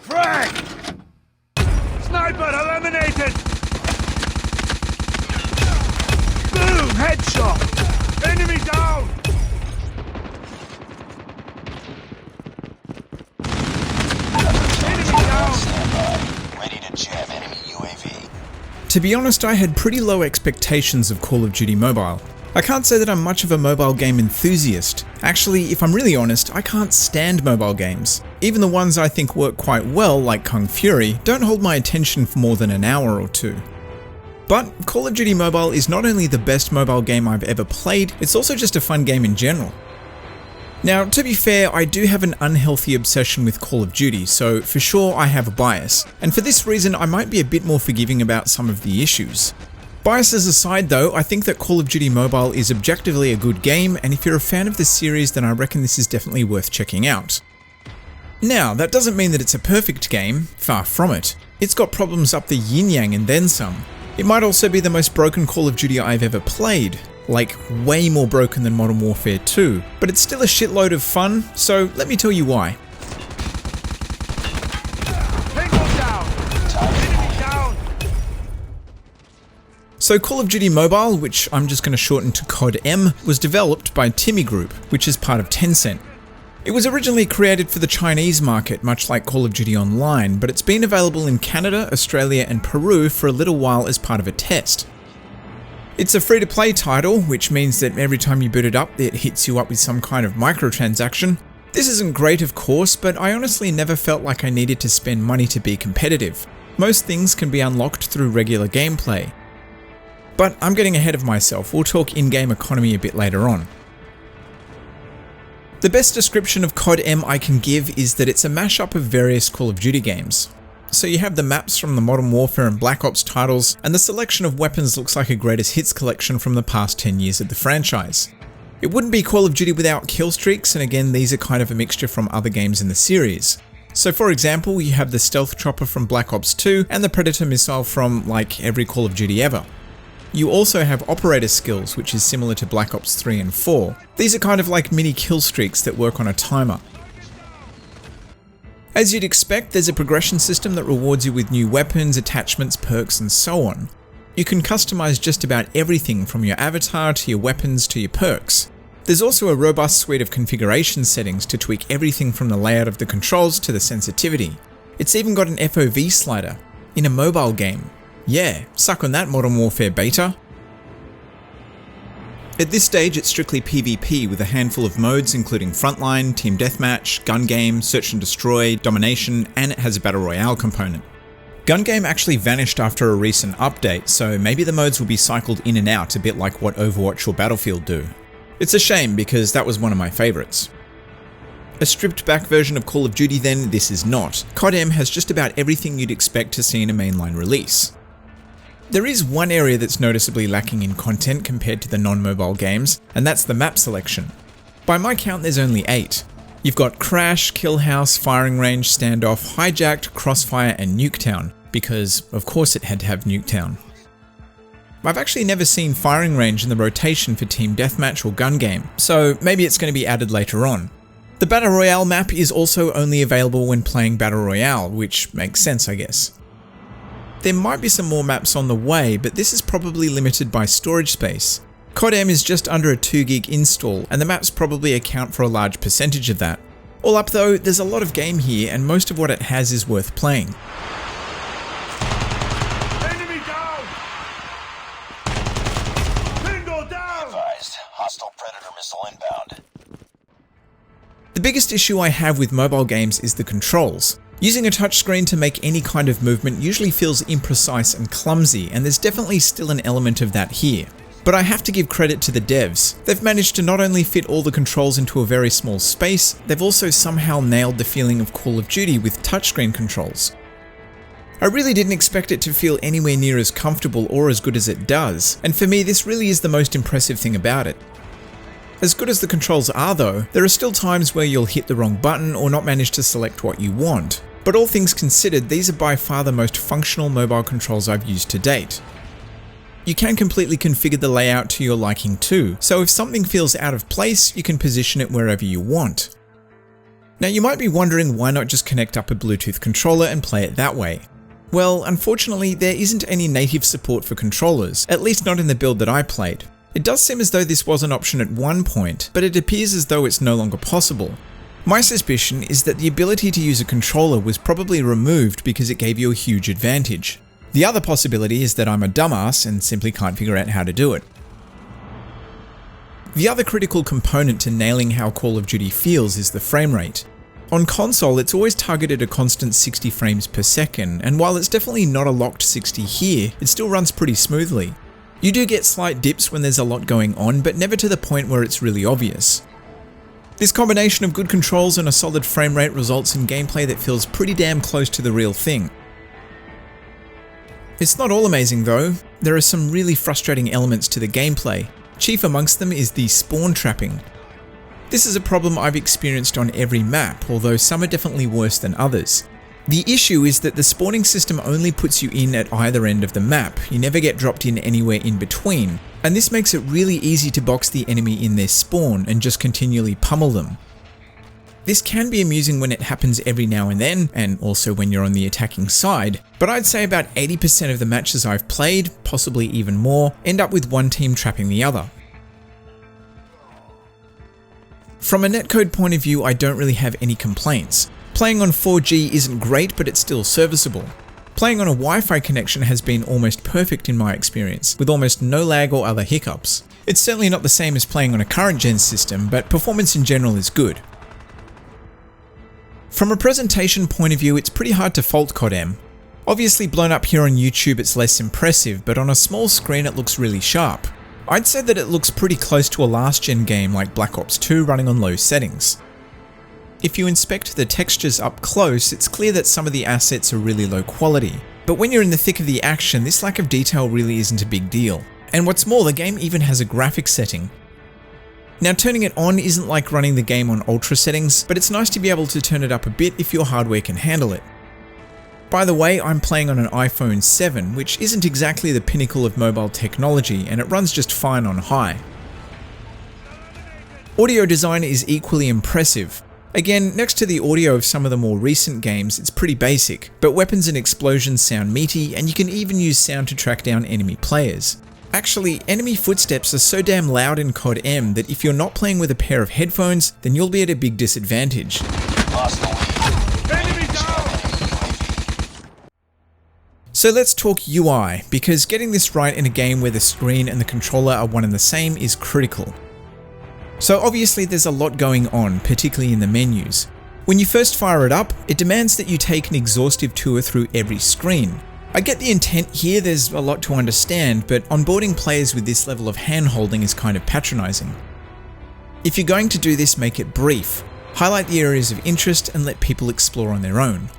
Frag! Sniper eliminated! Boom! Headshot! Enemy down! Enemy down! Ready to jam enemy UAV. To be honest, I had pretty low expectations of Call of Duty Mobile. I can't say that I'm much of a mobile game enthusiast. Actually, if I'm really honest, I can't stand mobile games. Even the ones I think work quite well, like Kung Fury, don't hold my attention for more than an hour or two. But Call of Duty Mobile is not only the best mobile game I've ever played, it's also just a fun game in general. Now, to be fair, I do have an unhealthy obsession with Call of Duty, so for sure I have a bias, and for this reason I might be a bit more forgiving about some of the issues. Biases aside though, I think that Call of Duty Mobile is objectively a good game, and if you're a fan of the series then I reckon this is definitely worth checking out. Now, that doesn't mean that it's a perfect game, far from it. It's got problems up the yin-yang and then some. It might also be the most broken Call of Duty I've ever played, like way more broken than Modern Warfare 2, but it's still a shitload of fun, so let me tell you why. So Call of Duty Mobile, which I'm just going to shorten to COD M, was developed by Timmy Group, which is part of Tencent. It was originally created for the Chinese market, much like Call of Duty Online, but it's been available in Canada, Australia and Peru for a little while as part of a test. It's a free-to-play title, which means that every time you boot it up, it hits you up with some kind of microtransaction. This isn't great of course, but I honestly never felt like I needed to spend money to be competitive. Most things can be unlocked through regular gameplay. But I'm getting ahead of myself, we'll talk in-game economy a bit later on. The best description of COD M I can give is that it's a mashup of various Call of Duty games. So you have the maps from the Modern Warfare and Black Ops titles, and the selection of weapons looks like a greatest hits collection from the past 10 years of the franchise. It wouldn't be Call of Duty without kill streaks, and again these are kind of a mixture from other games in the series. So for example, you have the Stealth Chopper from Black Ops 2 and the Predator missile from like every Call of Duty ever. You also have operator skills, which is similar to Black Ops 3 and 4. These are kind of like mini kill streaks that work on a timer. As you'd expect, there's a progression system that rewards you with new weapons, attachments, perks, and so on. You can customize just about everything from your avatar to your weapons to your perks. There's also a robust suite of configuration settings to tweak everything from the layout of the controls to the sensitivity. It's even got an FOV slider in a mobile game. Yeah, suck on that Modern Warfare beta. At this stage it's strictly PvP with a handful of modes including Frontline, Team Deathmatch, Gun Game, Search and Destroy, Domination, and it has a Battle Royale component. Gun Game actually vanished after a recent update, so maybe the modes will be cycled in and out a bit like what Overwatch or Battlefield do. It's a shame because that was one of my favourites. A stripped back version of Call of Duty then, this is not. COD M has just about everything you'd expect to see in a mainline release. There is one area that's noticeably lacking in content compared to the non-mobile games, and that's the map selection. By my count there's only 8. You've got Crash, Kill House, Firing Range, Standoff, Hijacked, Crossfire and Nuketown, because of course it had to have Nuketown. I've actually never seen Firing Range in the rotation for Team Deathmatch or Gun Game, so maybe it's going to be added later on. The Battle Royale map is also only available when playing Battle Royale, which makes sense I guess. There might be some more maps on the way, but this is probably limited by storage space. COD M is just under a 2 gig install, and the maps probably account for a large percentage of that. All up though, there's a lot of game here, and most of what it has is worth playing. Enemy down! Bingo down! Advised. Hostile Predator missile inbound. The biggest issue I have with mobile games is the controls. Using a touchscreen to make any kind of movement usually feels imprecise and clumsy, and there's definitely still an element of that here. But I have to give credit to the devs. They've managed to not only fit all the controls into a very small space, they've also somehow nailed the feeling of Call of Duty with touchscreen controls. I really didn't expect it to feel anywhere near as comfortable or as good as it does, and for me this really is the most impressive thing about it. As good as the controls are though, there are still times where you'll hit the wrong button or not manage to select what you want. But all things considered, these are by far the most functional mobile controls I've used to date. You can completely configure the layout to your liking too, so if something feels out of place, you can position it wherever you want. Now you might be wondering why not just connect up a Bluetooth controller and play it that way. Well, unfortunately there isn't any native support for controllers, at least not in the build that I played. It does seem as though this was an option at one point, but it appears as though it's no longer possible. My suspicion is that the ability to use a controller was probably removed because it gave you a huge advantage. The other possibility is that I'm a dumbass and simply can't figure out how to do it. The other critical component to nailing how Call of Duty feels is the frame rate. On console, it's always targeted a constant 60 frames per second, and while it's definitely not a locked 60 here, it still runs pretty smoothly. You do get slight dips when there's a lot going on, but never to the point where it's really obvious. This combination of good controls and a solid frame rate results in gameplay that feels pretty damn close to the real thing. It's not all amazing though. There are some really frustrating elements to the gameplay. Chief amongst them is the spawn trapping. This is a problem I've experienced on every map, although some are definitely worse than others. The issue is that the spawning system only puts you in at either end of the map, you never get dropped in anywhere in between, and this makes it really easy to box the enemy in their spawn and just continually pummel them. This can be amusing when it happens every now and then, and also when you're on the attacking side, but I'd say about 80% of the matches I've played, possibly even more, end up with one team trapping the other. From a netcode point of view, I don't really have any complaints. Playing on 4G isn't great, but it's still serviceable. Playing on a Wi-Fi connection has been almost perfect in my experience, with almost no lag or other hiccups. It's certainly not the same as playing on a current gen system, but performance in general is good. From a presentation point of view, it's pretty hard to fault COD M. Obviously blown up here on YouTube it's less impressive, but on a small screen it looks really sharp. I'd say that it looks pretty close to a last gen game like Black Ops 2 running on low settings. If you inspect the textures up close, it's clear that some of the assets are really low quality. But when you're in the thick of the action, this lack of detail really isn't a big deal. And what's more, the game even has a graphics setting. Now turning it on isn't like running the game on ultra settings, but it's nice to be able to turn it up a bit if your hardware can handle it. By the way, I'm playing on an iPhone 7, which isn't exactly the pinnacle of mobile technology, and it runs just fine on high. Audio design is equally impressive. Again, next to the audio of some of the more recent games, it's pretty basic, but weapons and explosions sound meaty, and you can even use sound to track down enemy players. Actually, enemy footsteps are so damn loud in COD M that if you're not playing with a pair of headphones, then you'll be at a big disadvantage. Enemy down! So let's talk UI, because getting this right in a game where the screen and the controller are one and the same is critical. So obviously there's a lot going on, particularly in the menus. When you first fire it up, it demands that you take an exhaustive tour through every screen. I get the intent here, there's a lot to understand, but onboarding players with this level of hand-holding is kind of patronising. If you're going to do this, make it brief. Highlight the areas of interest and let people explore on their own.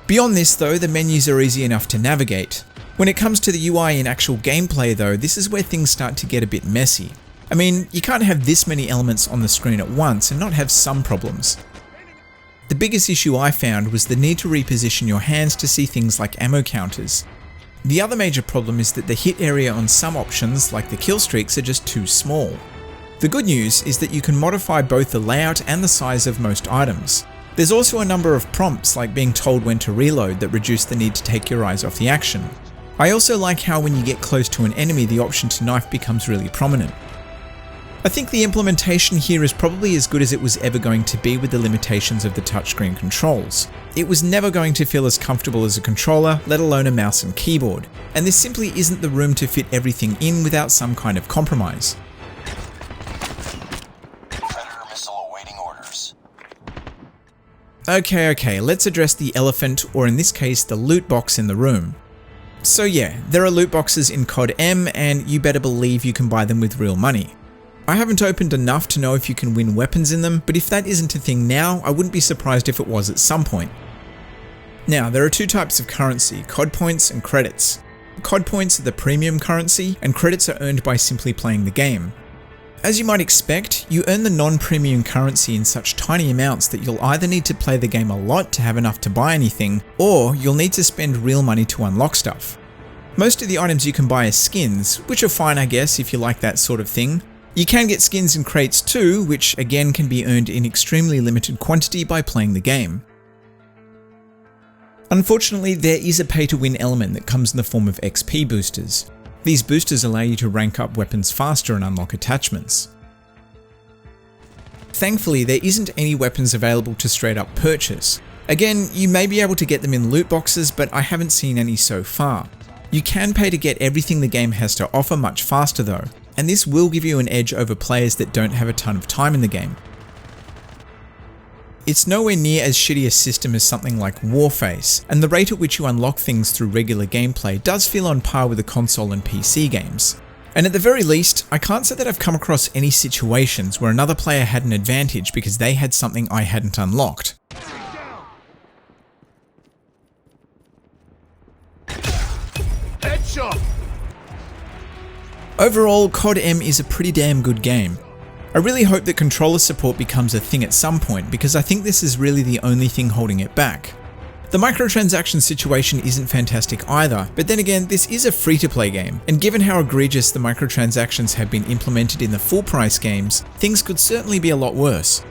Beyond this though, the menus are easy enough to navigate. When it comes to the UI in actual gameplay though, this is where things start to get a bit messy. I mean, you can't have this many elements on the screen at once and not have some problems. The biggest issue I found was the need to reposition your hands to see things like ammo counters. The other major problem is that the hit area on some options, like the kill streaks, are just too small. The good news is that you can modify both the layout and the size of most items. There's also a number of prompts, like being told when to reload, that reduce the need to take your eyes off the action. I also like how when you get close to an enemy, the option to knife becomes really prominent. I think the implementation here is probably as good as it was ever going to be with the limitations of the touchscreen controls. It was never going to feel as comfortable as a controller, let alone a mouse and keyboard, and there simply isn't the room to fit everything in without some kind of compromise. Predator missile awaiting orders. Okay, let's address the elephant, or in this case, the loot box in the room. So yeah, there are loot boxes in COD M, and you better believe you can buy them with real money. I haven't opened enough to know if you can win weapons in them, but if that isn't a thing now, I wouldn't be surprised if it was at some point. Now, there are two types of currency, COD points and credits. COD points are the premium currency, and credits are earned by simply playing the game. As you might expect, you earn the non-premium currency in such tiny amounts that you'll either need to play the game a lot to have enough to buy anything, or you'll need to spend real money to unlock stuff. Most of the items you can buy are skins, which are fine I guess if you like that sort of thing. You can get skins in crates too, which again can be earned in extremely limited quantity by playing the game. Unfortunately, there is a pay-to-win element that comes in the form of XP boosters. These boosters allow you to rank up weapons faster and unlock attachments. Thankfully, there isn't any weapons available to straight up purchase. Again, you may be able to get them in loot boxes, but I haven't seen any so far. You can pay to get everything the game has to offer much faster though, and this will give you an edge over players that don't have a ton of time in the game. It's nowhere near as shitty a system as something like Warface, and the rate at which you unlock things through regular gameplay does feel on par with the console and PC games. And at the very least, I can't say that I've come across any situations where another player had an advantage because they had something I hadn't unlocked. Headshot! Overall, COD M is a pretty damn good game. I really hope that controller support becomes a thing at some point because I think this is really the only thing holding it back. The microtransaction situation isn't fantastic either, but then again, this is a free-to-play game, and given how egregious the microtransactions have been implemented in the full-price games, things could certainly be a lot worse.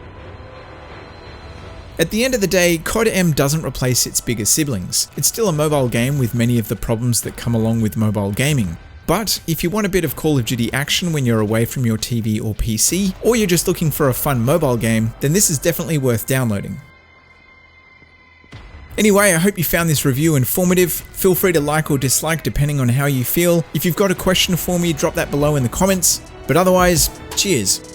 At the end of the day, COD M doesn't replace its bigger siblings. It's still a mobile game with many of the problems that come along with mobile gaming. But if you want a bit of Call of Duty action when you're away from your TV or PC, or you're just looking for a fun mobile game, then this is definitely worth downloading. Anyway, I hope you found this review informative. Feel free to like or dislike depending on how you feel. If you've got a question for me, drop that below in the comments. But otherwise, cheers.